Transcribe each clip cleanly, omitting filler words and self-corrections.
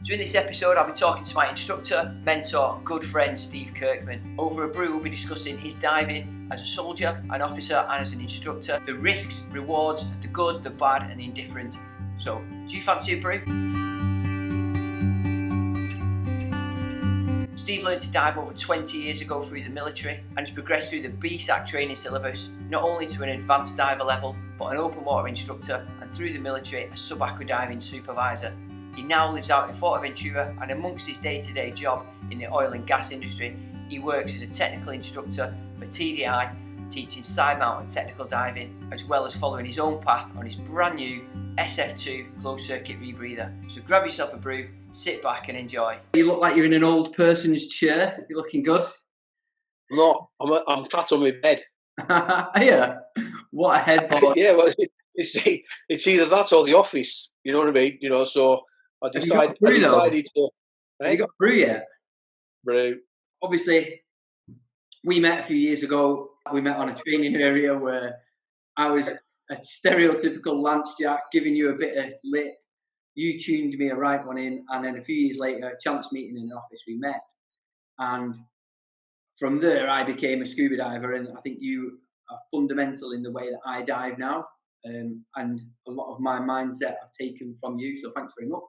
So in this episode, I'll be talking to my instructor, mentor, good friend, Steve Kirkman. Over a brew, we'll be discussing his diving as a soldier, an officer, and as an instructor, the risks, rewards, the good, the bad, and the indifferent. So, do you fancy a brew? Steve learned to dive over 20 years ago through the military and has progressed through the BSAC training syllabus, not only to an advanced diver level, but an open water instructor, and through the military, a sub-aqua diving supervisor. He now lives out in Fuerteventura, and amongst his day-to-day job in the oil and gas industry, he works as a technical instructor for TDI, teaching side-mounted technical diving, as well as following his own path on his brand new SF2 closed-circuit rebreather. So grab yourself a brew, sit back and enjoy. You look like you're in an old person's chair. You're looking good. No, I'm sat on my bed. Yeah, what a head boy. Yeah, well, it's either that or the office. You know what I mean? You know, so I decided to. Have you got a brew yet? Brew. Obviously, we met a few years ago. We met on a training area where I was a stereotypical Lance Jack, giving you a bit of lip. You tuned me a right one in, and then a few years later, a chance meeting in an office, we met. And from there, I became a scuba diver, and I think you are fundamental in the way that I dive now. And a lot of my mindset I've taken from you, so thanks very much.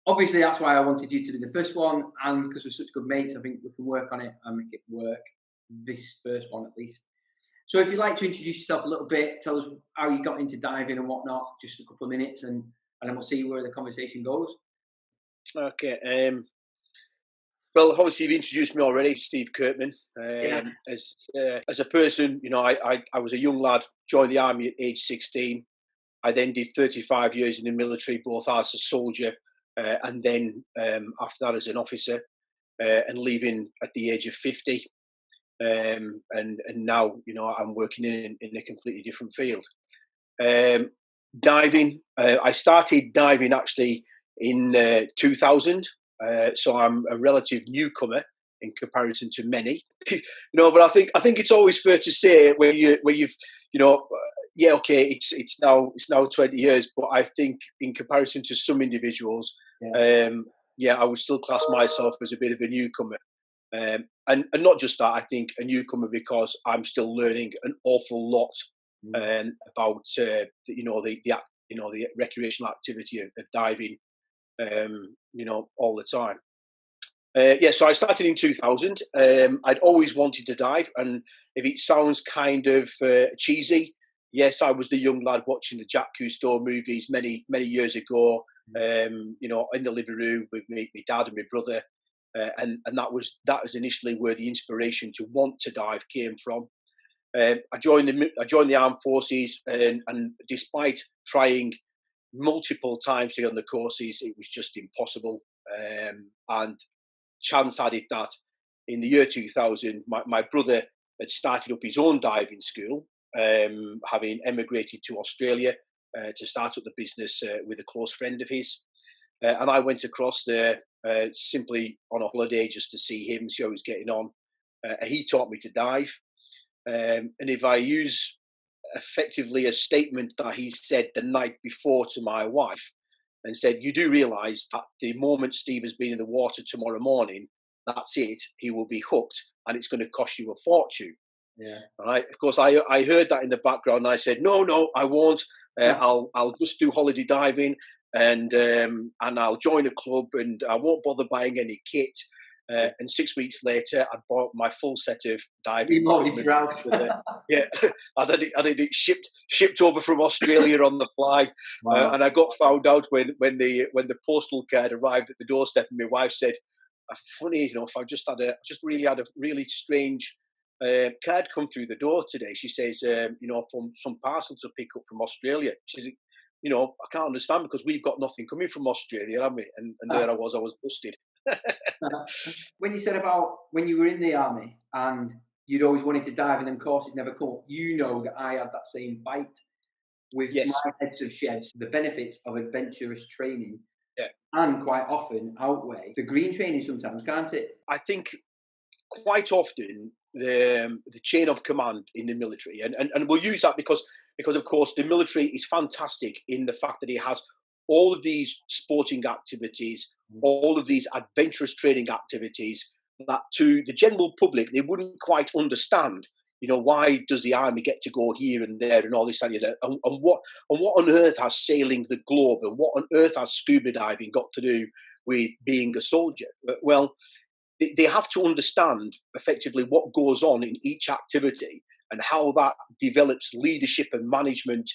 Obviously, that's why I wanted you to be the first one, and because we're such good mates, I think we can work on it and make it work, this first one at least. So if you'd like to introduce yourself a little bit, tell us how you got into diving and whatnot, just a couple of minutes, and then we'll see where the conversation goes. Okay. Well, obviously you've introduced me already, Steve Kirkman. As a person, you know, I was a young lad, joined the army at age 16. I then did 35 years in the military, both as a soldier and then after that as an officer, and leaving at the age of 50. And now, you know, I'm working in a completely different field. Diving, I started diving actually in 2000. So I'm a relative newcomer in comparison to many, you know. But I think it's always fair to say when you've, you know, yeah, okay, it's now 20 years, but I think in comparison to some individuals, I would still class myself as a bit of a newcomer, and not just that. I think a newcomer because I'm still learning an awful lot about the recreational activity of diving. You know, all the time. So I started in 2000. I'd always wanted to dive, and if it sounds kind of cheesy, yes, I was the young lad watching the Jacques Cousteau movies many years ago. You know, in the living room with my dad and my brother, and that was initially where the inspiration to want to dive came from. I joined the armed forces, and despite trying multiple times to get on the courses, it was just impossible. And chance had it that in the year 2000, my brother had started up his own diving school, having emigrated to Australia to start up the business with a close friend of his. And I went across there simply on a holiday just to see him, see how he was getting on. He taught me to dive. And if I use effectively a statement that he said the night before to my wife, and said, "You do realise that the moment Steve has been in the water tomorrow morning, that's it. He will be hooked, and it's going to cost you a fortune." Yeah. Right. Of course, I heard that in the background. And I said, "No, I won't. I'll just do holiday diving, and I'll join a club, and I won't bother buying any kit." And 6 weeks later, I bought my full set of diving equipment. Yeah, I had it shipped over from Australia on the fly. Wow. And I got found out when the postal card arrived at the doorstep, and my wife said, "Funny enough, I just had a really strange card come through the door today." She says, "You know, from some parcel to pick up from Australia." She said, "You know, I can't understand because we've got nothing coming from Australia, have we?" And there I was busted. When you said about when you were in the army and you'd always wanted to dive and then courses never come, you know that I had that same bite with my heads of sheds. The benefits of adventurous training and quite often outweigh the green training sometimes, can't it? I think quite often the chain of command in the military, and we'll use that because of course the military is fantastic in the fact that it has all of these sporting activities, all of these adventurous training activities that to the general public, they wouldn't quite understand. Why does the army get to go here and there and all this and that? And what on earth has sailing the globe and what on earth has scuba diving got to do with being a soldier? Well, they have to understand effectively what goes on in each activity and how that develops leadership and management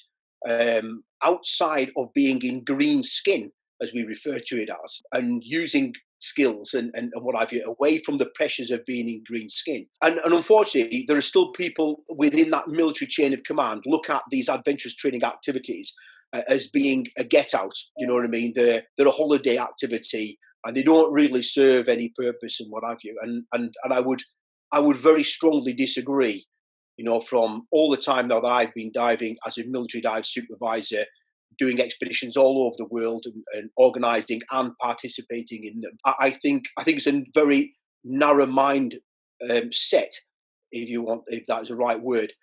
outside of being in green skin, as we refer to it as, and using skills and what have you, away from the pressures of being in green skin. And unfortunately, there are still people within that military chain of command look at these adventurous training activities as being a get out, you know what I mean? They're a holiday activity and they don't really serve any purpose and what have you. And I would very strongly disagree, from all the time now that I've been diving as a military dive supervisor, doing expeditions all over the world and organising and participating in them. I think it's a very narrow mind set, if that is the right word,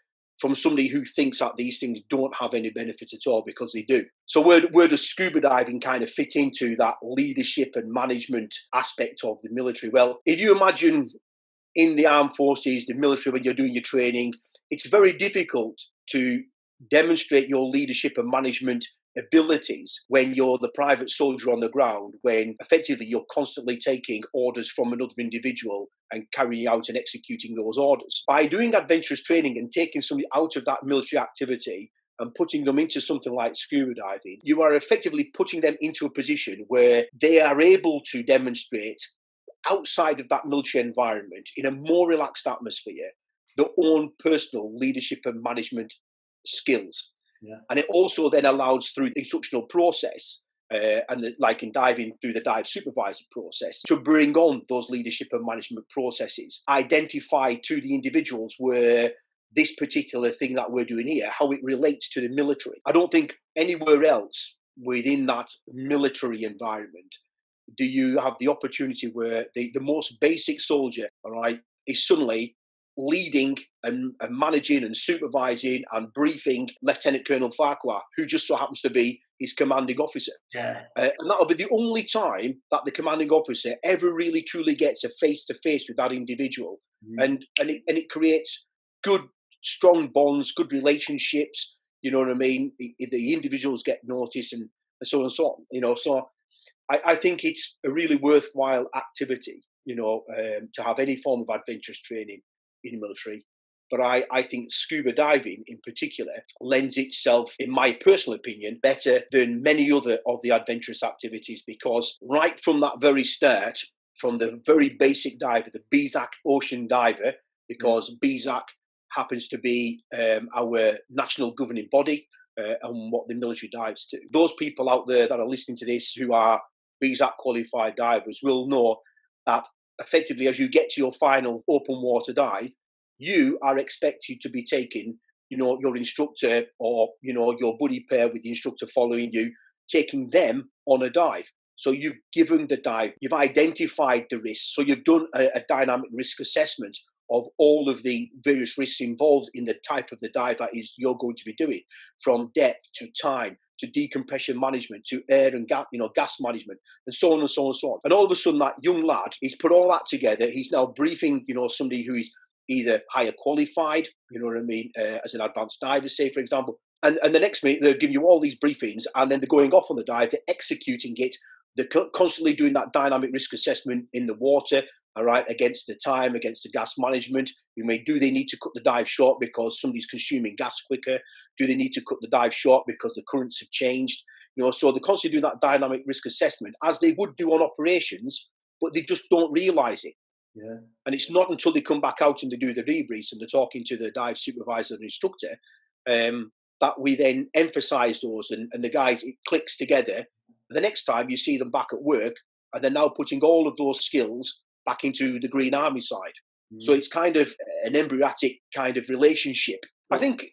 from somebody who thinks that these things don't have any benefit at all, because they do. So where does scuba diving kind of fit into that leadership and management aspect of the military? Well, if you imagine in the armed forces, the military, when you're doing your training, it's very difficult to demonstrate your leadership and management abilities when you're the private soldier on the ground, when effectively you're constantly taking orders from another individual and carrying out and executing those orders. By doing adventurous training and taking somebody out of that military activity and putting them into something like scuba diving, you are effectively putting them into a position where they are able to demonstrate outside of that military environment in a more relaxed atmosphere their own personal leadership and management skills. Yeah. And it also then allows through the instructional process like in diving through the Dive Supervisor process, to bring on those leadership and management processes, identify to the individuals where this particular thing that we're doing here, how it relates to the military. I don't think anywhere else within that military environment do you have the opportunity where the most basic soldier, all right, is suddenly leading and managing and supervising and briefing Lieutenant Colonel Farquhar, who just so happens to be his commanding officer. Yeah. And that'll be the only time that the commanding officer ever really truly gets a face-to-face with that individual. Mm. And it creates good, strong bonds, good relationships, you know what I mean? The individuals get noticed and so on and so on, so I think it's a really worthwhile activity, to have any form of adventurous training in the military. But I think scuba diving in particular lends itself, in my personal opinion, better than many other of the adventurous activities, because right from that very start, from the very basic diver, the BSAC ocean diver, because BSAC happens to be our national governing body and what the military dives to. Those people out there that are listening to this who are BSAC qualified divers will know that effectively as you get to your final open water dive, you are expected to be taking, your instructor or, your buddy pair with the instructor following you, taking them on a dive. So you've given the dive, you've identified the risks. So you've done a dynamic risk assessment of all of the various risks involved in the type of the dive that is you're going to be doing, from depth to time, to decompression management, to air and gas management, and so on and so on and so on. And all of a sudden, that young lad, he's put all that together. He's now briefing, somebody who is either higher qualified, as an advanced diver, say, for example. And the next minute, they're giving you all these briefings, and then they're going off on the dive, they're executing it. They're constantly doing that dynamic risk assessment in the water, all right, against the time, against the gas management. Do they need to cut the dive short because somebody's consuming gas quicker? Do they need to cut the dive short because the currents have changed? So they're constantly doing that dynamic risk assessment as they would do on operations, but they just don't realise it. Yeah. And it's not until they come back out and they do the debriefs and they're talking to the dive supervisor and instructor that we then emphasise those and the guys, it clicks together. The next time you see them back at work, and they're now putting all of those skills back into the Green Army side. Mm. So it's kind of an embryonic kind of relationship. I think,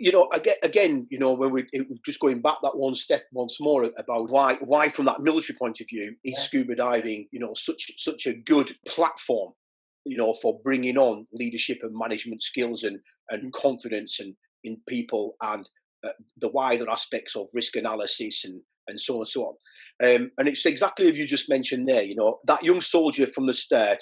again, when we're just going back that one step once more about why from that military point of view, is scuba diving, such a good platform, for bringing on leadership and management skills and confidence in people and the wider aspects of risk analysis and and so on and so on. And it's exactly as you just mentioned there, that young soldier from the start,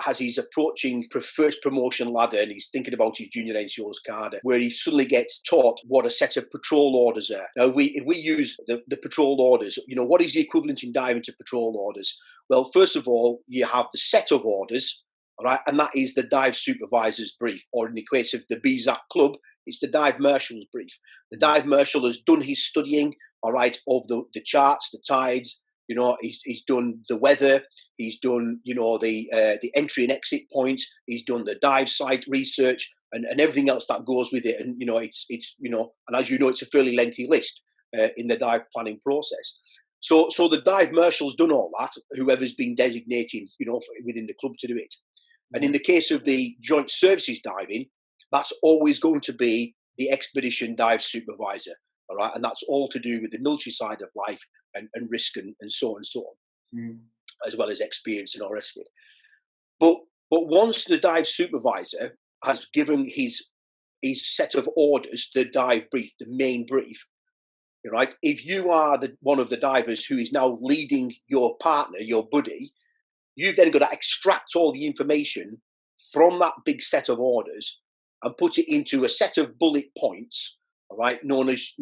as he's approaching first promotion ladder and he's thinking about his junior NCO's card, where he suddenly gets taught what a set of patrol orders are. Now, if we use the patrol orders, what is the equivalent in diving to patrol orders? Well, first of all, you have the set of orders, all right, and that is the dive supervisor's brief, or in the case of the BSAC club, it's the dive marshal's brief. The dive marshal has done his studying, all right, of the charts, the tides. He's done the weather. He's done, the entry and exit points. He's done the dive site research and everything else that goes with it. And it's and as you know, it's a fairly lengthy list in the dive planning process. So the dive marshal's done all that. Whoever's been designated, within the club to do it. And in the case of the joint services diving, that's always going to be the expedition dive supervisor, all right? And that's all to do with the military side of life and risk and so on and so on, as well as experience and all the rest of it. But once the dive supervisor has given his set of orders, the dive brief, the main brief, right? If you are one of the divers who is now leading your partner, your buddy, you've then got to extract all the information from that big set of orders and put it into a set of bullet points, all right, known as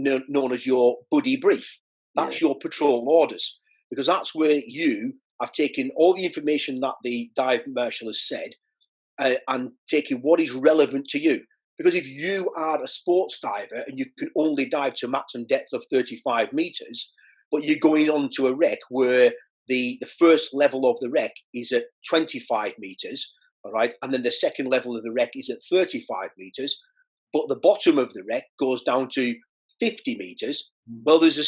your buddy brief. That's your patrol orders, because that's where you have taken all the information that the dive marshal has said and taken what is relevant to you. Because if you are a sports diver and you can only dive to a maximum depth of 35 meters, but you're going on to a wreck where the first level of the wreck is at 25 meters, all right, and then the second level of the wreck is at 35 meters, but the bottom of the wreck goes down to 50 meters. Well, there's a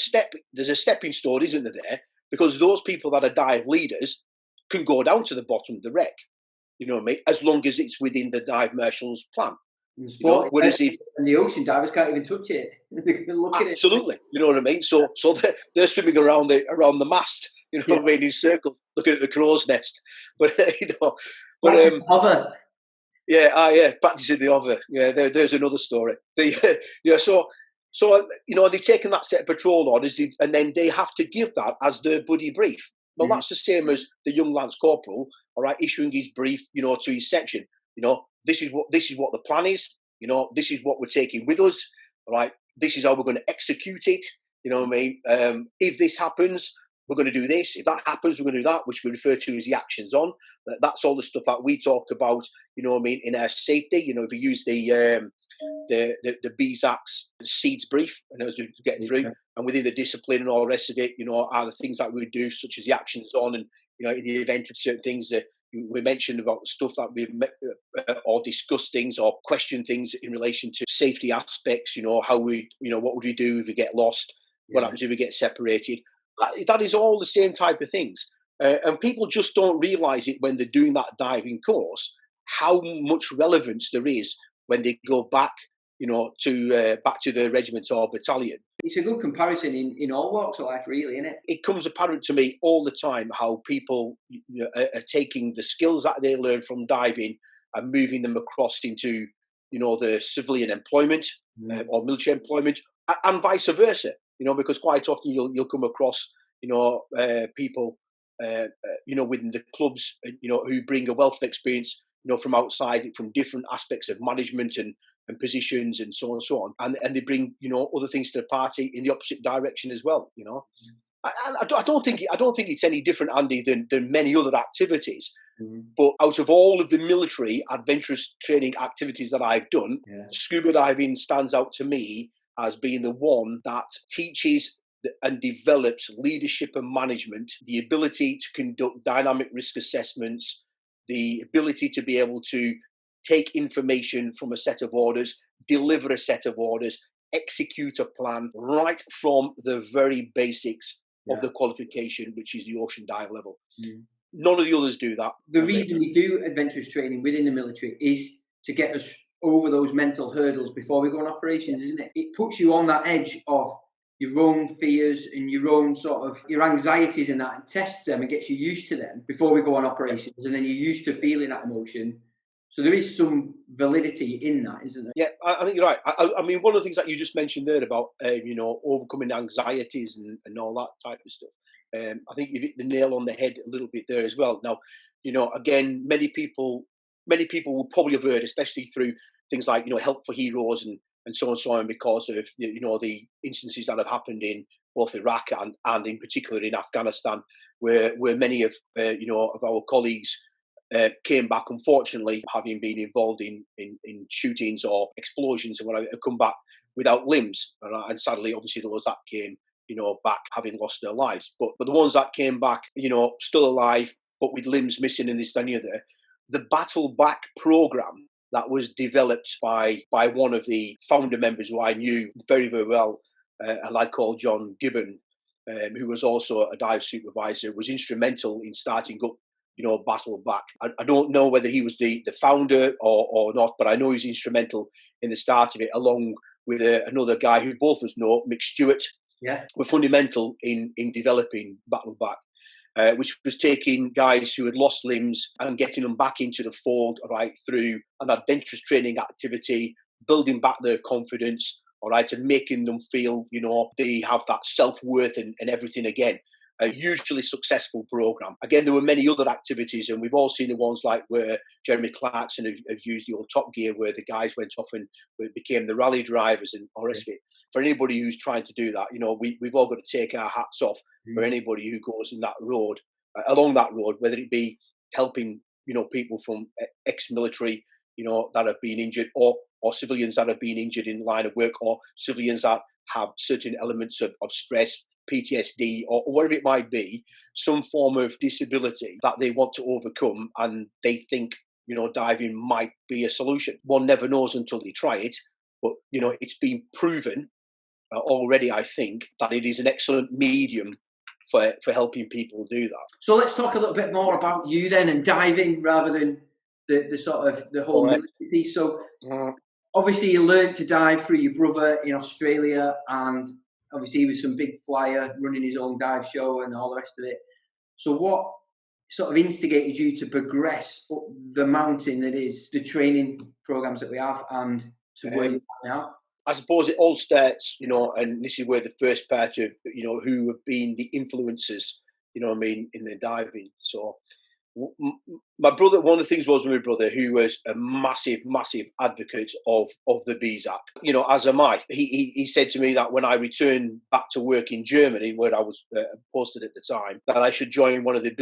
stepping stone, isn't there? Because those people that are dive leaders can go down to the bottom of the wreck, you know what I mean? As long as it's within the dive marshal's plan. Whereas if and the ocean divers can't even touch it, they can look at it. Absolutely, you know what I mean. So they're swimming around the mast, you know what I mean, in circles, looking at the crow's nest. But practicing the other. Yeah, there's another story. So they've taken that set of patrol orders, and then they have to give that as their buddy brief. Well, that's the same as the young lance corporal, all right, issuing his brief, to his section. This is what the plan is. This is what we're taking with us. All right, this is how we're going to execute it. You know what I mean? If this happens, we're going to do this. If that happens, we're going to do that, which we refer to as the actions on. That's all the stuff that we talk about. You know what I mean? In our safety, if we use the BSAC's seeds brief, and as we get through, and within the discipline and all the rest of it, are the things that we do, such as the actions on, and in the event of certain things that we mentioned about the stuff that we or discuss things or question things in relation to safety aspects. How we, what would we do if we get lost? What happens if we get separated? That is all the same type of things, and people just don't realise it when they're doing that diving course. How much relevance there is when they go back, back to the regiment or battalion. It's a good comparison in all walks of life, really, isn't it? It comes apparent to me all the time how people are taking the skills that they learn from diving and moving them across into, the civilian employment or military employment, and vice versa. Because quite often you'll come across, people, within the clubs, who bring a wealth of experience, from outside, from different aspects of management and positions and so on, and they bring other things to the party in the opposite direction as well. I don't think it's any different, Andy, than many other activities. But out of all of the military adventurous training activities that I've done, scuba diving stands out to me as being the one that teaches and develops leadership and management, the ability to conduct dynamic risk assessments, the ability to be able to take information from a set of orders, deliver a set of orders, execute a plan right from the very basics of the qualification, which is the ocean dive level. None of the others do that. The reason we do adventurous training within the military is to get us over those mental hurdles before we go on operations, isn't it? It puts you on that edge of your own fears and your own your anxieties and that, and tests them and gets you used to them before we go on operations. And then you're used to feeling that emotion. So there is some validity in that, isn't there? Yeah, I think you're right. I mean, one of the things that you just mentioned there about, overcoming anxieties and all that type of stuff, I think you've hit the nail on the head a little bit there as well. Now, again, many people will probably have heard, especially through things like, Help for Heroes and so on and so on, because of, the instances that have happened in both Iraq and in particular in Afghanistan, where many of our colleagues came back, unfortunately, having been involved in shootings or explosions and whatever, have come back without limbs. And sadly, obviously, those that came, back having lost their lives. But the ones that came back, still alive, but with limbs missing in this, that, and the other, the Battle Back program that was developed by one of the founder members who I knew very, very well, a lad called John Gibbon, who was also a dive supervisor, was instrumental in starting up Battle Back. I don't know whether he was the founder or not, but I know he's instrumental in the start of it, along with another guy who both of us know, Mick Stewart. Yeah, were fundamental in developing Battle Back, which was taking guys who had lost limbs and getting them back into the fold, right, through an adventurous training activity, building back their confidence, all right, and making them feel, they have that self-worth and everything again. A hugely successful program. Again, there were many other activities, and we've all seen the ones like where Jeremy Clarkson have used the old Top Gear, where the guys went off and became the rally drivers and all the rest of it. For anybody who's trying to do that, we've all got to take our hats off for anybody who goes in that road, along that road, whether it be helping, people from ex-military, that have been injured, or civilians that have been injured in the line of work, or civilians that have certain elements of stress, PTSD, or whatever it might be, some form of disability that they want to overcome, and they think, diving might be a solution. One never knows until they try it, but, it's been proven already, I think, that it is an excellent medium for helping people do that. So let's talk a little bit more about you then, and diving rather than the sort of the whole military piece. So obviously you learned to dive through your brother in Australia, and obviously he was some big flyer running his own dive show and all the rest of it. So what sort of instigated you to progress up the mountain that is the training programs that we have and to where you are now? I suppose it all starts, and this is where the first part of, who have been the influencers, in the diving. So my brother, one of the things was with my brother, who was a massive, massive advocate of the BSAC, as am I. He said to me that when I returned back to work in Germany, where I was posted at the time, that I should join one of the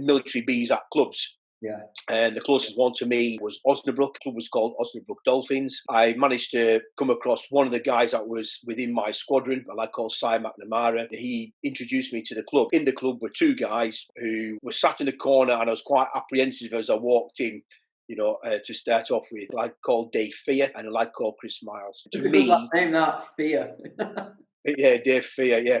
military BSAC clubs. Yeah. And the closest one to me was Osnabrück. The club was called Osnabrück Dolphins. I managed to come across one of the guys that was within my squadron, a lad called Si McNamara. He introduced me to the club. In the club were two guys who were sat in the corner, and I was quite apprehensive as I walked in, to start off with. A lad called Dave Fear and a lad called Chris Miles. To me, name that Fear. Yeah, Dave Fear, yeah.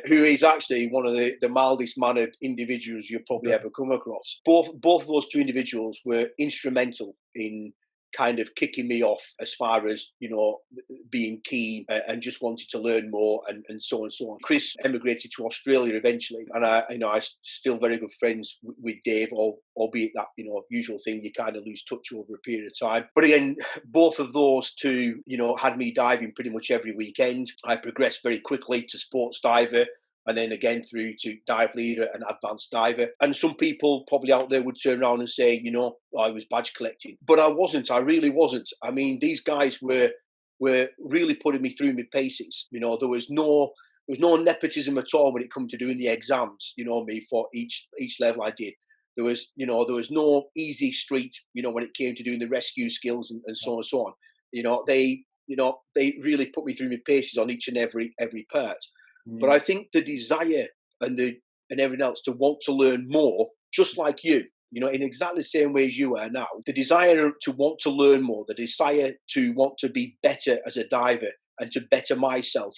Who is actually one of the mildest-mannered individuals you'll probably ever come across. Both of those two individuals were instrumental in kind of kicking me off as far as, being keen and just wanted to learn more and so on and so on. Chris emigrated to Australia eventually, and I'm still very good friends with Dave, albeit that, usual thing, you kind of lose touch over a period of time. But again, both of those two, had me diving pretty much every weekend. I progressed very quickly to sports diver, and then again through to dive leader and advanced diver. And some people probably out there would turn around and say, I was badge collecting. But I wasn't. I really wasn't. I mean, these guys were really putting me through my paces. There was no nepotism at all when it come to doing the exams, for each level I did. There was no easy street, when it came to doing the rescue skills and so on and so on. They really put me through my paces on each and every part. But I think the desire and everything else to want to learn more, just like you, in exactly the same way as you are now, the desire to want to learn more, the desire to want to be better as a diver and to better myself,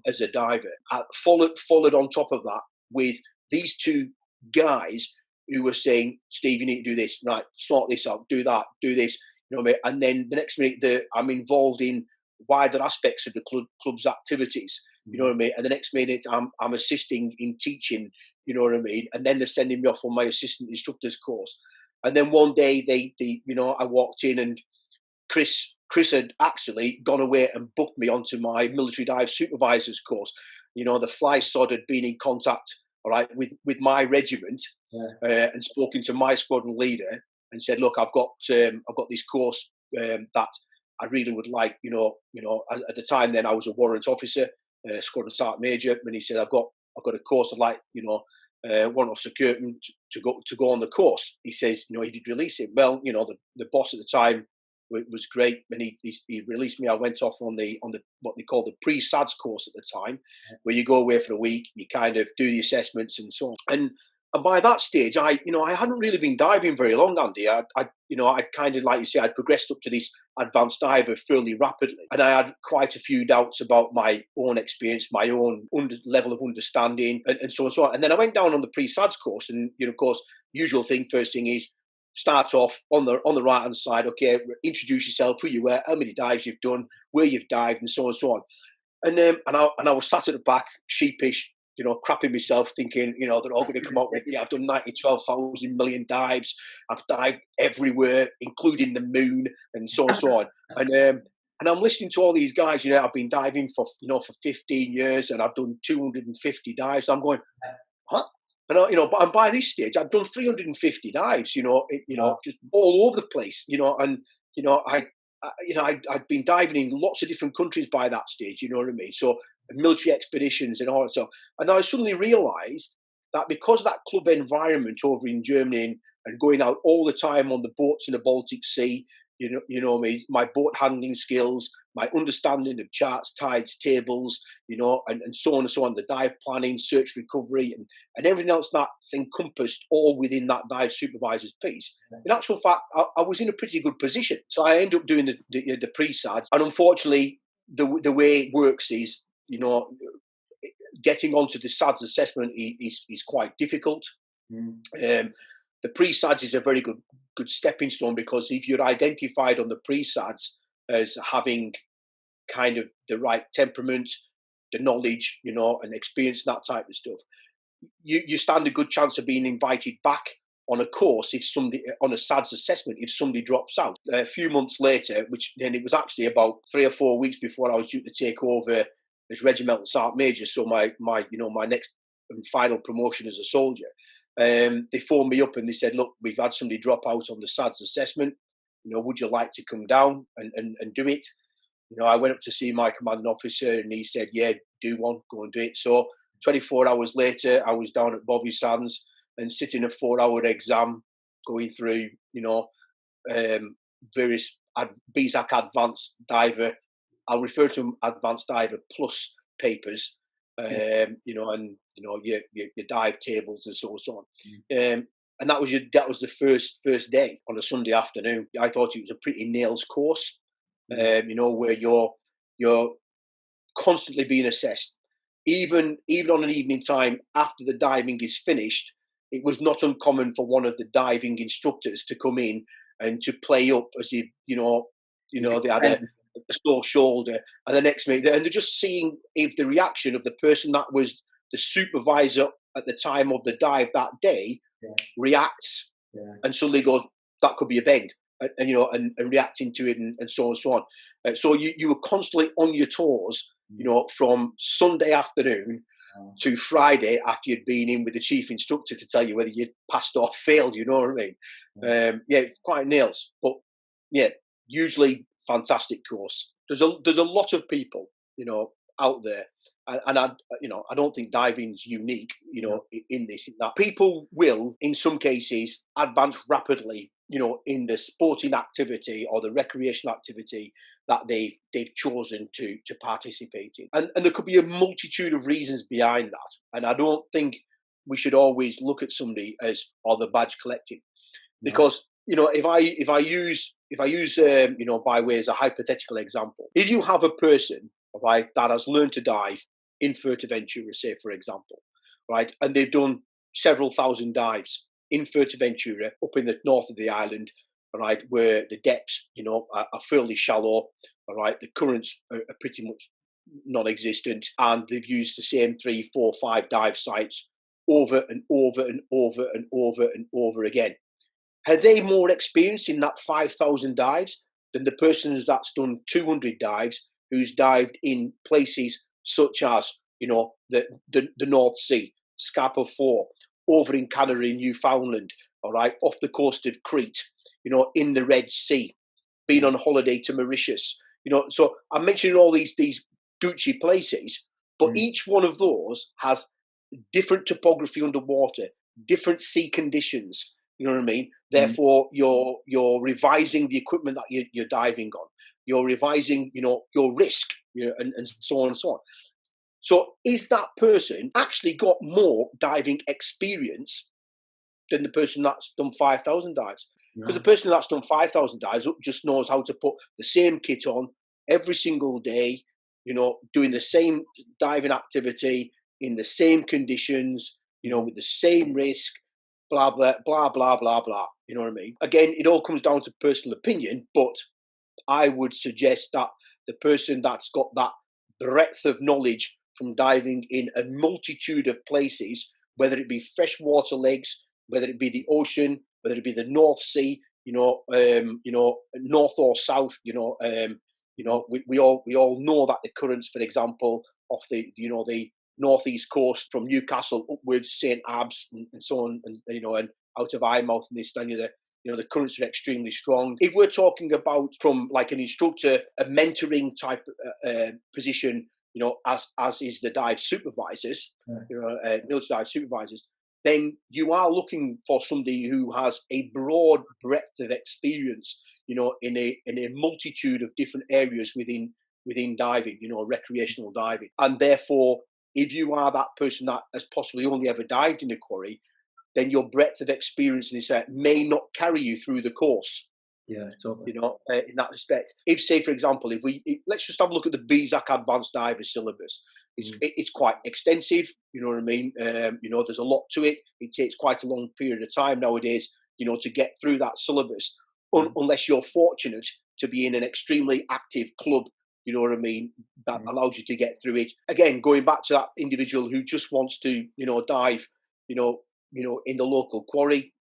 as a diver, I followed on top of that with these two guys who were saying, Steve, you need to do this, right, sort this out, do that, do this, and then the next minute I'm involved in wider aspects of the club's activities. And the next minute I'm assisting in teaching, and then they're sending me off on my assistant instructor's course. And then one day I walked in, and Chris had actually gone away and booked me onto my military dive supervisor's course. The fly sod had been in contact, all right, with my regiment, and spoken to my squadron leader and said, look, I've got this course that I really would like. At the time then I was a warrant officer, squadron sergeant major, and he said, I've got a course I'd like, Warrant Officer Kirkman to go on the course. He says, he did release it. Well, the boss at the time was great, and he released me. I went off on the what they call the pre-SADS course at the time, where you go away for a week, you kind of do the assessments and so on. And by that stage, I hadn't really been diving very long, Andy. I kind of, like you say, I'd progressed up to this advanced diver fairly rapidly, and I had quite a few doubts about my own experience, my own level of understanding, and so on and so on. And then I went down on the pre-SADS course, and of course, usual thing. First thing is start off on the right hand side. Okay, introduce yourself, who you were, how many dives you've done, where you've dived, and so on and so on. And I was sat at the back, sheepish, crapping myself, thinking, they're all going to come out with, I've done 12,000 million dives. I've dived everywhere, including the moon, and so on and so on. And I'm listening to all these guys, I've been diving for 15 years, and I've done 250 dives. I'm going, what? And by this stage, I'd done 350 dives, just all over the place, and I'd been diving in lots of different countries by that stage, you know what I mean? So military expeditions and all that stuff. And I suddenly realised that because of that club environment over in Germany and going out all the time on the boats in the Baltic Sea, my boat handling skills, my understanding of charts, tides, tables, and so on and so on, the dive planning, search recovery, and everything else that's encompassed all within that dive supervisor's piece. In actual fact, I was in a pretty good position. So I ended up doing the pre-SADs. And unfortunately, the way it works is, getting onto the SADS assessment is quite difficult. The pre-SADS is a very good stepping stone, because if you're identified on the pre-SADS as having kind of the right temperament, the knowledge, and experience, that type of stuff, you stand a good chance of being invited back on a course on a SADS assessment if somebody drops out. A few months later, which then it was actually about 3 or 4 weeks before I was due to take over as regimental sergeant major, so my next and final promotion as a soldier. They phoned me up and they said, look, we've had somebody drop out on the SADS assessment. Would you like to come down and do it? I went up to see my commanding officer, and he said, yeah, do one, go and do it. So 24 hours later, I was down at Bobby Sands and sitting a 4-hour exam, going through, various BSAC advanced diver. I'll refer to them advanced diver plus papers, and your dive tables and so on. And that was the first day on a Sunday afternoon. I thought it was a pretty nails course, where you're constantly being assessed. Even on an evening time after the diving is finished, it was not uncommon for one of the diving instructors to come in and to play up as if they had a sore shoulder, and the next minute, and they're just seeing if the reaction of the person that was the supervisor at the time of the dive that day reacts, and suddenly goes, that could be a bend, and reacting to it, and so on and so on. So you were constantly on your toes, from Sunday afternoon to Friday after you'd been in with the chief instructor to tell you whether you'd passed or failed. You know what I mean? Quite nails, but usually fantastic course. There's a lot of people, out there, and I don't think diving's unique, in that people will, in some cases, advance rapidly, in the sporting activity or the recreational activity that they've chosen to participate in, and there could be a multitude of reasons behind that. And I don't think we should always look at somebody as the badge collecting, because if I use by way as a hypothetical example, if you have a person, right, that has learned to dive in Fuerteventura, say, for example, right, and they've done several thousand dives in Fuerteventura, up in the north of the island, right, where the depths, are fairly shallow, all right, the currents are pretty much non-existent, and they've used the same 3, 4, 5 dive sites over and over and over and over and over again. Are they more experienced in that 5,000 dives than the person that's done 200 dives, who's dived in places such as, the North Sea, Scapa 4, over in Canada, in Newfoundland, all right, off the coast of Crete, in the Red Sea, been on holiday to Mauritius, so I'm mentioning all these Gucci places, but each one of those has different topography underwater, different sea conditions. You know what I mean? Therefore, you're revising the equipment that you're diving on. You're revising, your risk, and so on and so on. So, is that person actually got more diving experience than the person that's done 5,000 dives? Because the person that's done 5,000 dives just knows how to put the same kit on every single day, doing the same diving activity in the same conditions, with the same risk, blah, blah, blah, blah, blah, blah. You know what I mean? Again, it all comes down to personal opinion, but I would suggest that the person that's got that breadth of knowledge from diving in a multitude of places, whether it be freshwater lakes, whether it be the ocean, whether it be the North Sea, north or south, we all know that the currents, for example, off the northeast coast from Newcastle upwards, St. Abbs, and so on, and out of Eyemouth and this, then the currents are extremely strong. If we're talking about from like an instructor, a mentoring type position, as is the dive supervisors, military dive supervisors, then you are looking for somebody who has a broad breadth of experience, in a multitude of different areas within diving, recreational diving. And therefore, if you are that person that has possibly only ever dived in a quarry, then your breadth of experience in this may not carry you through the course. Yeah, totally. In that respect. If, say, for example, let's just have a look at the BSAC Advanced Diver syllabus. It's quite extensive, you know what I mean? There's a lot to it. It takes quite a long period of time nowadays, to get through that syllabus, unless you're fortunate to be in an extremely active club, you know what I mean, that allows you to get through it. Again, going back to that individual who just wants to, dive, in the local quarry,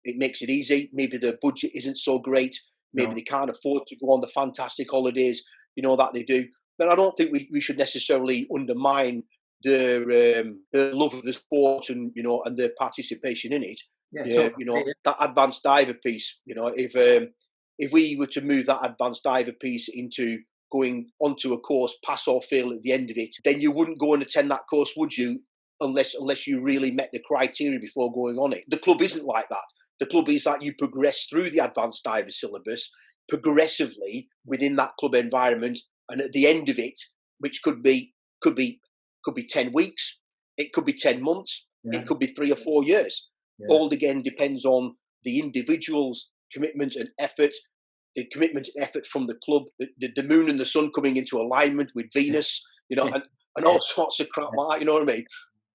it makes it easy. Maybe the budget isn't so great. Maybe they can't afford to go on the fantastic holidays, that they do. But I don't think we should necessarily undermine the love of the sport and and the participation in it. Yeah, totally. That advanced diver piece. If we were to move that advanced diver piece into going onto a course, pass or fail at the end of it, then you wouldn't go and attend that course, would you? Unless you really met the criteria before going on it. The club isn't like that. The club is that you progress through the advanced diver syllabus progressively within that club environment, and at the end of it, which could be 10 weeks, it could be 10 months, it could be 3 or 4 years. All again depends on the individual's commitment and effort, the commitment and effort from the club, the moon and the sun coming into alignment with Venus, and all sorts of crap like that, you know what I mean?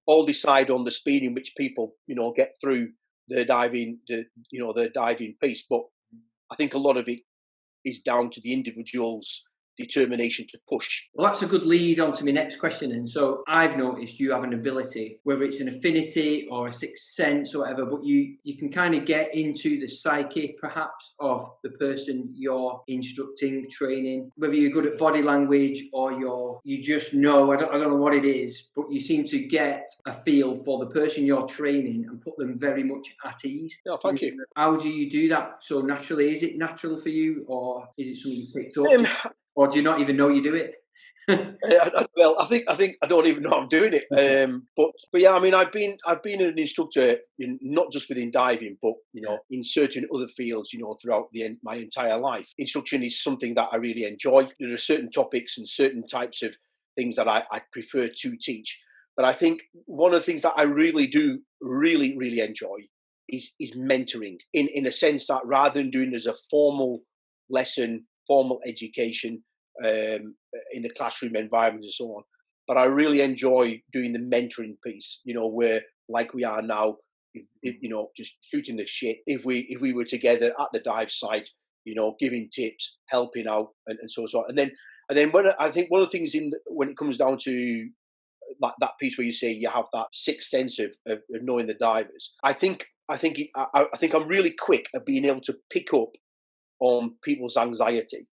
All decide on the speed in which people, get through the diving, the diving piece. But I think a lot of it is down to the individual's determination to push. Well, that's a good lead on to my next question. And so I've noticed you have an ability, whether it's an affinity or a sixth sense or whatever, but you can kind of get into the psyche perhaps of the person you're instructing, training, whether you're good at body language or you just know, I don't know what it is, but you seem to get a feel for the person you're training and put them very much at ease. Yeah, thank you. How do you do that so naturally? Is it natural for you, or is it something you picked up? Or do you not even know you do it? Well, I think I don't even know I'm doing it. But yeah, I mean, I've been an instructor not just within diving, but in certain other fields, throughout my entire life. Instruction is something that I really enjoy. There are certain topics and certain types of things that I prefer to teach. But I think one of the things that I really do really enjoy is mentoring, in a sense that rather than doing it as a formal lesson, formal education in the classroom environment and so on. But I really enjoy doing the mentoring piece, where like we are now, just shooting the shit. If we were together at the dive site, giving tips, helping out, and so on. And then when I think one of the things when it comes down to that piece where you say you have that sixth sense of knowing the divers, I think I think I'm really quick at being able to pick up on people's anxiety.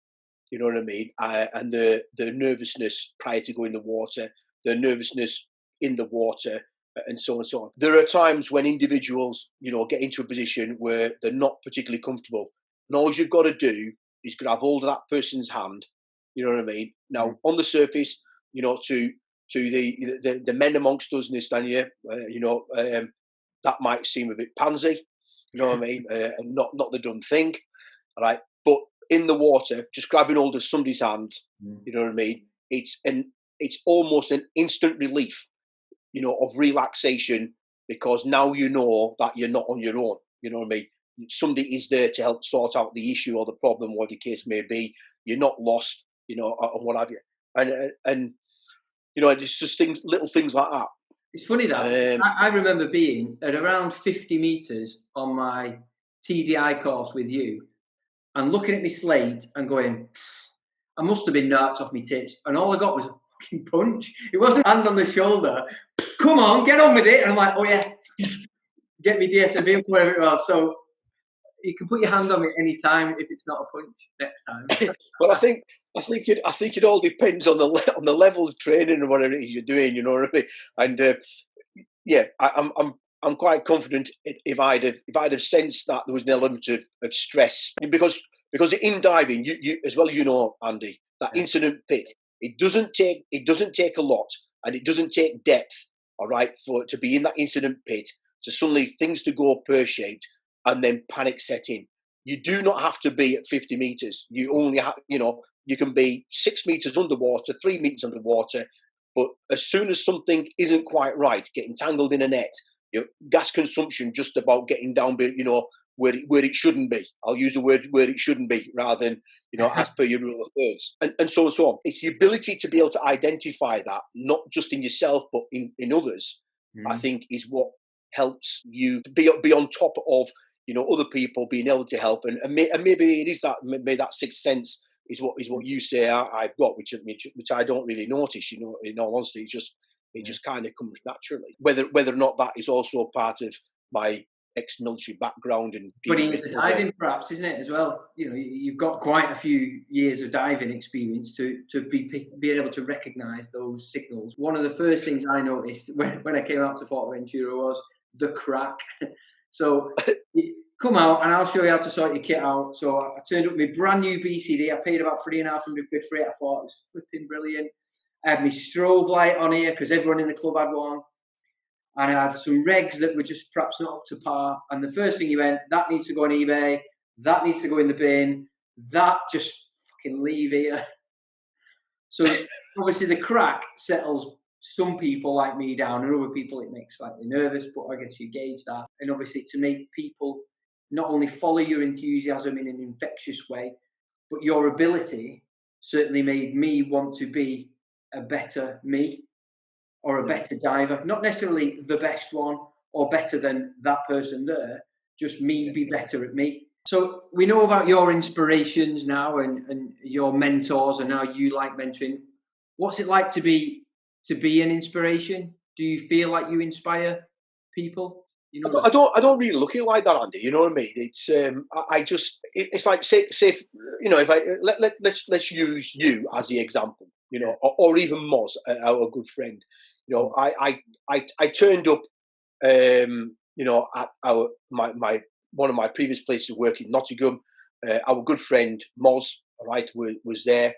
You know what I mean? And the nervousness prior to going in the water, the nervousness in the water, and so on and so on. There are times when individuals, get into a position where they're not particularly comfortable, and all you've got to do is grab hold of that person's hand. You know what I mean? Now, on the surface, to the men amongst us in this stand here, that might seem a bit pansy. You know what I mean? And not the done thing, all right? But in the water, just grabbing hold of somebody's hand, you know what I mean? It's almost an instant relief, of relaxation, because now you know that you're not on your own. You know what I mean? Somebody is there to help sort out the issue or the problem, whatever the case may be. You're not lost, and what have you. And it's just little things like that. It's funny that I remember being at around 50 meters on my TDI course with you, and looking at my slate and going, I must have been knocked off my tits, and all I got was a fucking punch. It wasn't a hand on the shoulder. Come on, get on with it. And I'm like, oh yeah, get me DSMB, whatever it was. So you can put your hand on it any time if it's not a punch next time. Well, I think it all depends on the level of training and whatever it is you're doing. You know what I mean? And I'm quite confident if I'd have sensed that there was an element of stress, because in diving, you as well as Andy, that incident pit, it doesn't take a lot, and it doesn't take depth, all right, for it to be in that incident pit, to suddenly things to go pear-shaped and then panic set in. You do not have to be at 50 meters. You only have, you can be 6 meters underwater, 3 meters underwater, but as soon as something isn't quite right, getting tangled in a net, your gas consumption just about getting down, where it shouldn't be. I'll use the word where it shouldn't be rather than, as per your rule of thirds, and so on and so on. It's the ability to be able to identify that, not just in yourself, but in others, I think is what helps you be on top of, other people being able to help. And maybe it is that, maybe that sixth sense is what you say I've got, which I don't really notice, in all honesty. It just kind of comes naturally. Whether or not that is also part of my ex-military background and into diving, perhaps, isn't it, as well? You've got quite a few years of diving experience to be able to recognise those signals. One of the first things I noticed when I came out to Forteventura was the crack. So come out and I'll show you how to sort your kit out. So I turned up my brand new BCD. I paid about £3,500 for it. I thought it was flipping brilliant. I had my strobe light on here because everyone in the club had one. And I had some regs that were just perhaps not up to par. And the first thing you went, that needs to go on eBay. That needs to go in the bin. That just fucking leave here. So obviously the crack settles some people like me down, and other people it makes slightly nervous, but I guess you gauge that. And obviously to make people not only follow your enthusiasm in an infectious way, but your ability certainly made me want to be a better me or a better diver. Not necessarily the best one or better than that person there, just me be better at me. So we know about your inspirations now and your mentors, and now you like mentoring. What's it like to be an inspiration? Do you feel like you inspire people? I don't really look at it like that, Andy. You know what I mean? It's it's like say if let's use you as the example, or even Moz, our good friend. I turned up, at my one of my previous places of work in Nottingham. Our good friend Moz, right, was there.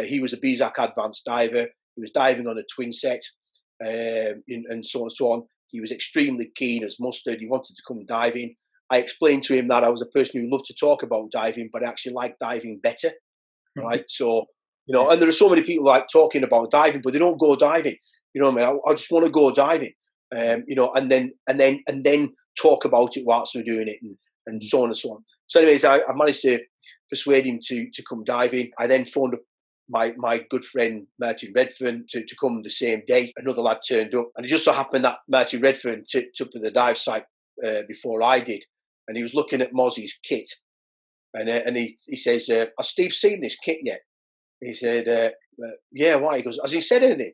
He was a BSAC advanced diver. He was diving on a twin set, and so on and so on. He was extremely keen as mustard. He wanted to come diving. I explained to him that I was a person who loved to talk about diving, but I actually liked diving better, right? So, and there are so many people like talking about diving, but they don't go diving. You know what I mean? I just want to go diving, and then talk about it whilst we're doing it, and so on and so on. So, anyways, I managed to persuade him to come diving. I then phoned up my good friend Martin Redfern to come the same day. Another lad turned up, and it just so happened that Martin Redfern took to the dive site before I did, and he was looking at Mozzy's kit, and he says, "Has Steve seen this kit yet?" He said, "Yeah, why?" He goes, "Has he said anything?"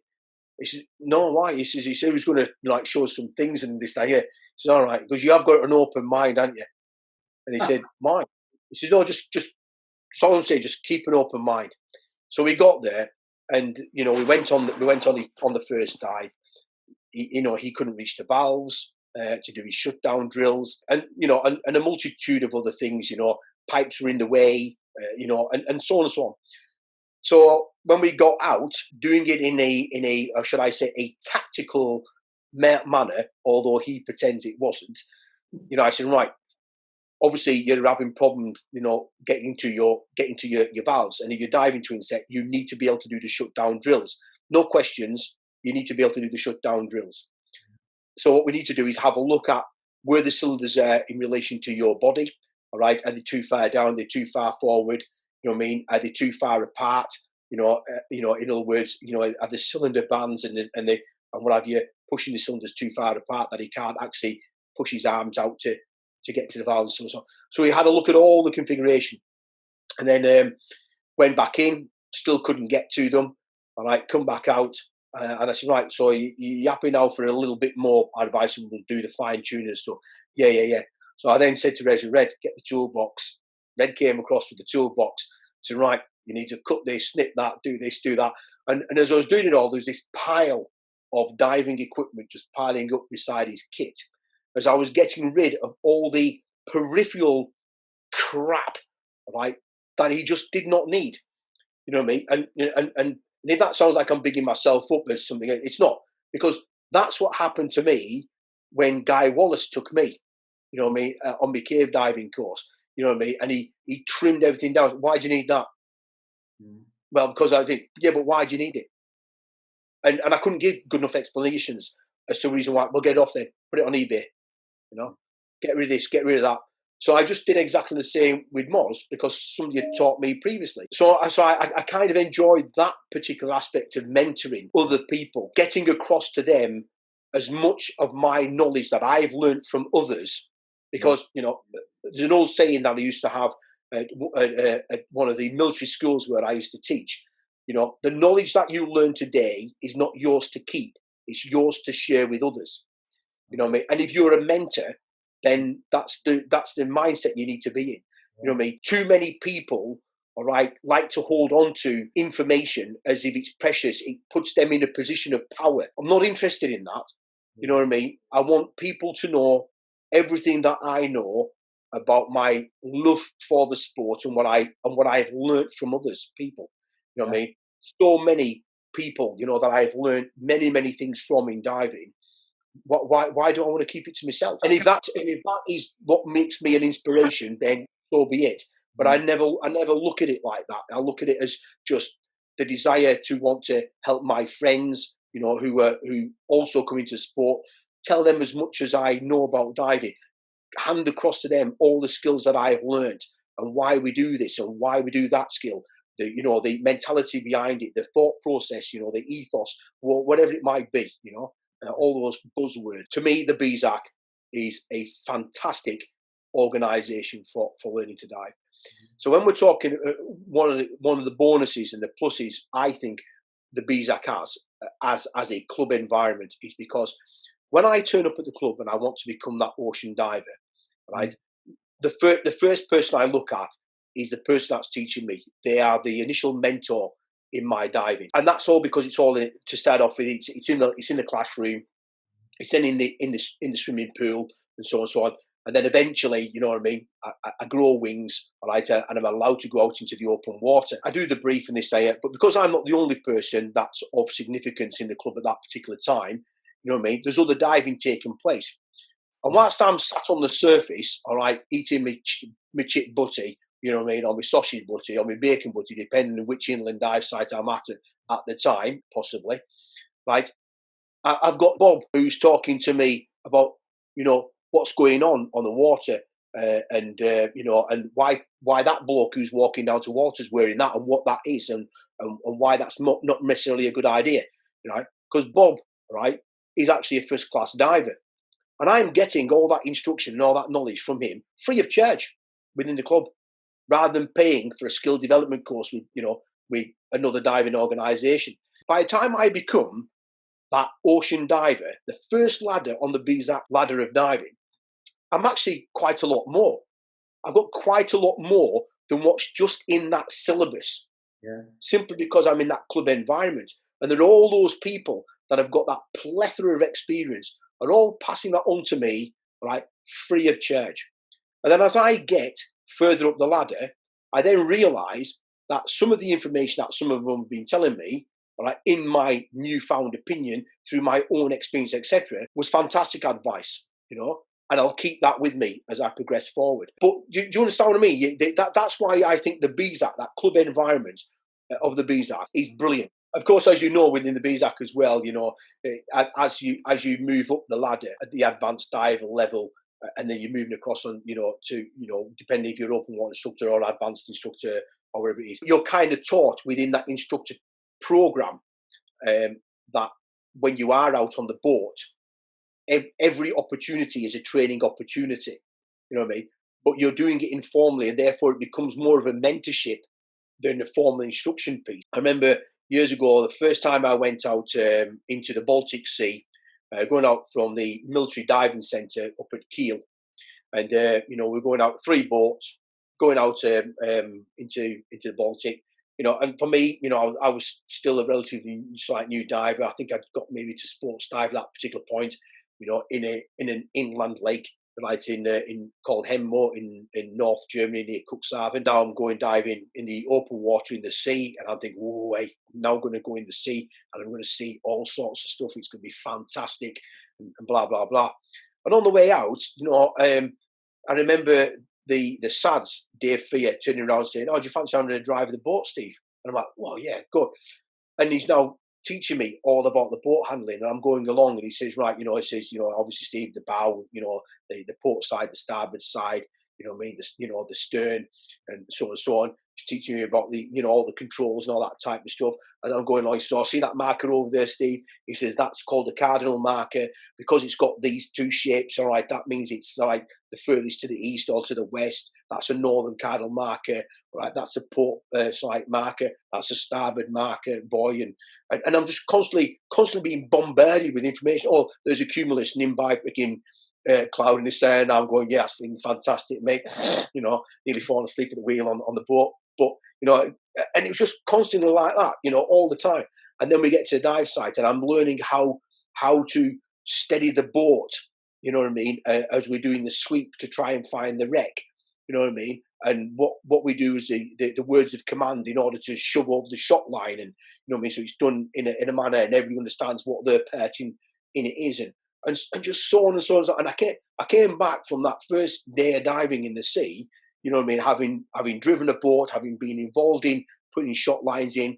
He said, "No, why?" He said he was going to show us some things and this that. Yeah. He said, all right, because you have got an open mind, haven't you? And he said, mine. He says, no, just all I'm saying, just keep an open mind. So we got there, and we went on the first dive. He couldn't reach the valves to do his shutdown drills, and and a multitude of other things. Pipes were in the way, and so on and so on. So when we got out, doing it in a should I say, a tactical manner, although he pretends it wasn't, I said, right, obviously you're having problems, getting to your valves, and if you're diving to insect, you need to be able to do the shutdown drills. No questions, you need to be able to do the shutdown drills. So what we need to do is have a look at where the cylinders are in relation to your body. All right, are they too far down? Are they too far forward? You know what I mean? Are they too far apart? In other words, are the cylinder bands and what have you pushing the cylinders too far apart that he can't actually push his arms out to get to the valves and so on. So we had a look at all the configuration, and then went back in, still couldn't get to them. All right, come back out, and I said, right, so you're happy now for a little bit more advice, and we'll do the fine tuning and stuff. Yeah. So I then said to Red, get the toolbox. Red came across with the toolbox. Said, right, you need to cut this, snip that, do this, do that. And as I was doing it all, there was this pile of diving equipment just piling up beside his kit, as I was getting rid of all the peripheral crap, right, that he just did not need. You know what I mean? And if that sounds like I'm bigging myself up as something, it's not, because that's what happened to me when Guy Wallace took me, on my cave diving course, you know what I mean? And he trimmed everything down. Why do you need that? Well, because I did. Yeah, but why do you need it? And I couldn't give good enough explanations as to the reason why. Well, get it off then. Put it on eBay. Get rid of this, get rid of that. So I just did exactly the same with Moz, because somebody had taught me previously. So I kind of enjoyed that particular aspect of mentoring other people, getting across to them as much of my knowledge that I've learned from others. Because, there's an old saying that I used to have at one of the military schools where I used to teach. The knowledge that you learn today is not yours to keep. It's yours to share with others. You know what I mean? And if you're a mentor, then that's the mindset you need to be in. You know what I mean? Too many people, all right, like to hold on to information as if it's precious. It puts them in a position of power. I'm not interested in that. You know what I mean? I want people to know everything that I know about my love for the sport and what I've learned from others people. You know what I mean? So many people, that I've learned many, many things from in diving. Why do I want to keep it to myself? And if that is what makes me an inspiration, then so be it. But I never look at it like that. I look at it as just the desire to want to help my friends, who also come into sport, tell them as much as I know about diving, hand across to them all the skills that I've learned and why we do this and why we do that skill. The mentality behind it, the thought process, the ethos, whatever it might be, all those buzzwords. To me, the BSAC is a fantastic organisation for learning to dive. So when we're talking, one of the bonuses and the pluses I think the BSAC has as a club environment is because when I turn up at the club and I want to become that ocean diver, right, the first person I look at is the person that's teaching me. They are the initial mentor in my diving, and that's all because it's all to start off with. It's in the classroom, it's then in the swimming pool, and so on and so on. And then eventually, you know what I mean, I grow wings, right, and I'm allowed to go out into the open water. I do the brief and this day, but because I'm not the only person that's of significance in the club at that particular time, you know what I mean, there's other diving taking place. And whilst I'm sat on the surface, all right, eating my chip butty, you know what I mean, or my sausage butty, or my bacon butty, depending on which inland dive site I'm at the time, possibly, right? I've got Bob who's talking to me about, what's going on the water, and why that bloke who's walking down to water is wearing that and what that is, and why that's not necessarily a good idea, right? Because Bob, right, is actually a first class diver. And I'm getting all that instruction and all that knowledge from him free of charge within the club, rather than paying for a skill development course with another diving organisation. By the time I become that ocean diver, the first ladder on the BSAC ladder of diving, I'm actually quite a lot more. I've got quite a lot more than what's just in that syllabus. Yeah. Simply because I'm in that club environment. And then all those people that have got that plethora of experience are all passing that on to me, right, free of charge. And then as I get further up the ladder, I then realise that some of the information that some of them have been telling me, right, in my newfound opinion, through my own experience, etc., was fantastic advice, you know, and I'll keep that with me as I progress forward. But do you understand what I mean? That's why I think the BSAC, that club environment of the BSAC, is brilliant. Of course, as you know, within the BSAC as well, you know, as you move up the ladder at the advanced diver level, and then you're moving across on, you know, to, you know, depending if you're open water instructor or advanced instructor or whatever it is, you're kind of taught within that instructor program that when you are out on the boat, every opportunity is a training opportunity. You know what I mean? But you're doing it informally, and therefore it becomes more of a mentorship than a formal instruction piece. I remember years ago, the first time I went out into the Baltic Sea, going out from the military diving centre up at Kiel, and you know, we're going out 3 boats, going out into the Baltic. You know, and for me, you know, I was still a relatively slight new diver. I think I'd got maybe to sports dive at that particular point. You know, in an inland lake, right, in called Hemmo in North Germany near Cuxhaven. Now I'm going diving in the open water in the sea, and I'm thinking, oh, I'm now going to go in the sea, and I'm going to see all sorts of stuff. It's going to be fantastic, and blah blah blah. And on the way out, you know, I remember the SADS, Dave Fear, turning around saying, "Oh, do you fancy having a drive of the boat, Steve?" And I'm like, "Well, yeah, good." And he's now teaching me all about the boat handling, and I'm going along, and he says, right, you know, he says, you know, obviously, Steve, the bow, you know, the port side, the starboard side, you know what I mean, you know, the stern, and so on and so on. He's teaching me about the, you know, all the controls and all that type of stuff. And I'm going like, so I see that marker over there, Steve. He says that's called a cardinal marker because it's got these 2 shapes. All right, that means it's like the furthest to the east or to the west. That's a northern cardinal marker. Right, that's a port side marker. That's a starboard marker, boy. And I'm just constantly being bombarded with information. Oh, there's a cumulus nimbi freaking cloud in the stern. I'm going, yeah, that's fantastic, mate. You know, nearly falling asleep at the wheel on the boat. But, you know, and it was just constantly like that, you know, all the time. And then we get to the dive site, and I'm learning how to steady the boat, you know what I mean, as we're doing the sweep to try and find the wreck, you know what I mean. And what we do is the words of command in order to shove over the shot line, and you know what I mean. So it's done in a manner, and everyone understands what their part in it is, and just so on and so on. And I came back from that first day of diving in the sea, you know what I mean, having driven a boat, having been involved in putting shot lines in,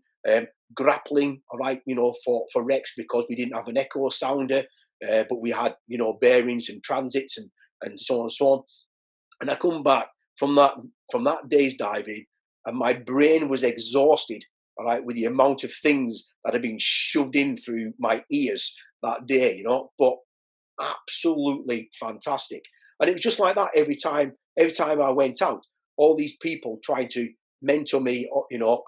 grappling, all right, you know, for wrecks because we didn't have an echo sounder, but we had, you know, bearings and transits and so on and so on. And I come back from that day's diving, and my brain was exhausted, all right, with the amount of things that had been shoved in through my ears that day, you know, but absolutely fantastic. And it was just like that every time I went out. All these people trying to mentor me, you know,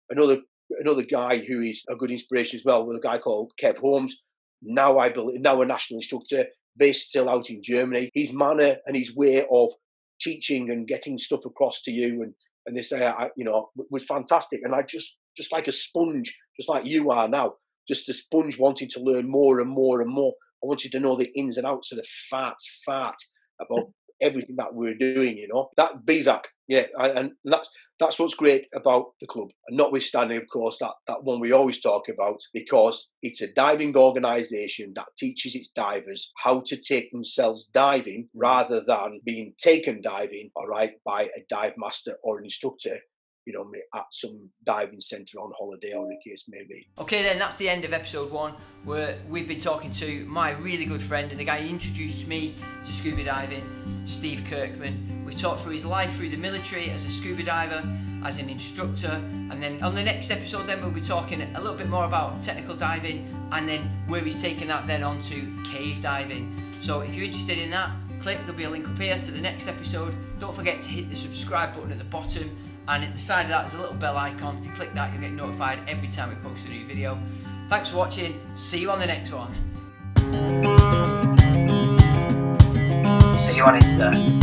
another guy who is a good inspiration as well, with a guy called Kev Holmes, now a national instructor, based still out in Germany. His manner and his way of teaching and getting stuff across to you and this, you know, was fantastic. And I just like a sponge, just like you are now, just a sponge wanting to learn more and more and more. I wanted to know the ins and outs of the fat about everything that we're doing, you know. That BSAC, yeah, and that's what's great about the club. And notwithstanding, of course, that one we always talk about, because it's a diving organisation that teaches its divers how to take themselves diving rather than being taken diving, all right, by a dive master or an instructor, you know, at some diving centre on holiday or the case may be. Okay then, that's the end of episode 1, where we've been talking to my really good friend and the guy who introduced me to scuba diving, Steve Kirkman. We've talked through his life through the military as a scuba diver, as an instructor, and then on the next episode then we'll be talking a little bit more about technical diving, and then where he's taken that then onto cave diving. So if you're interested in that, there'll be a link up here to the next episode. Don't forget to hit the subscribe button at the bottom, and at the side of that is a little bell icon. If you click that, you'll get notified every time we post a new video. Thanks for watching. See you on the next one. See you on Insta.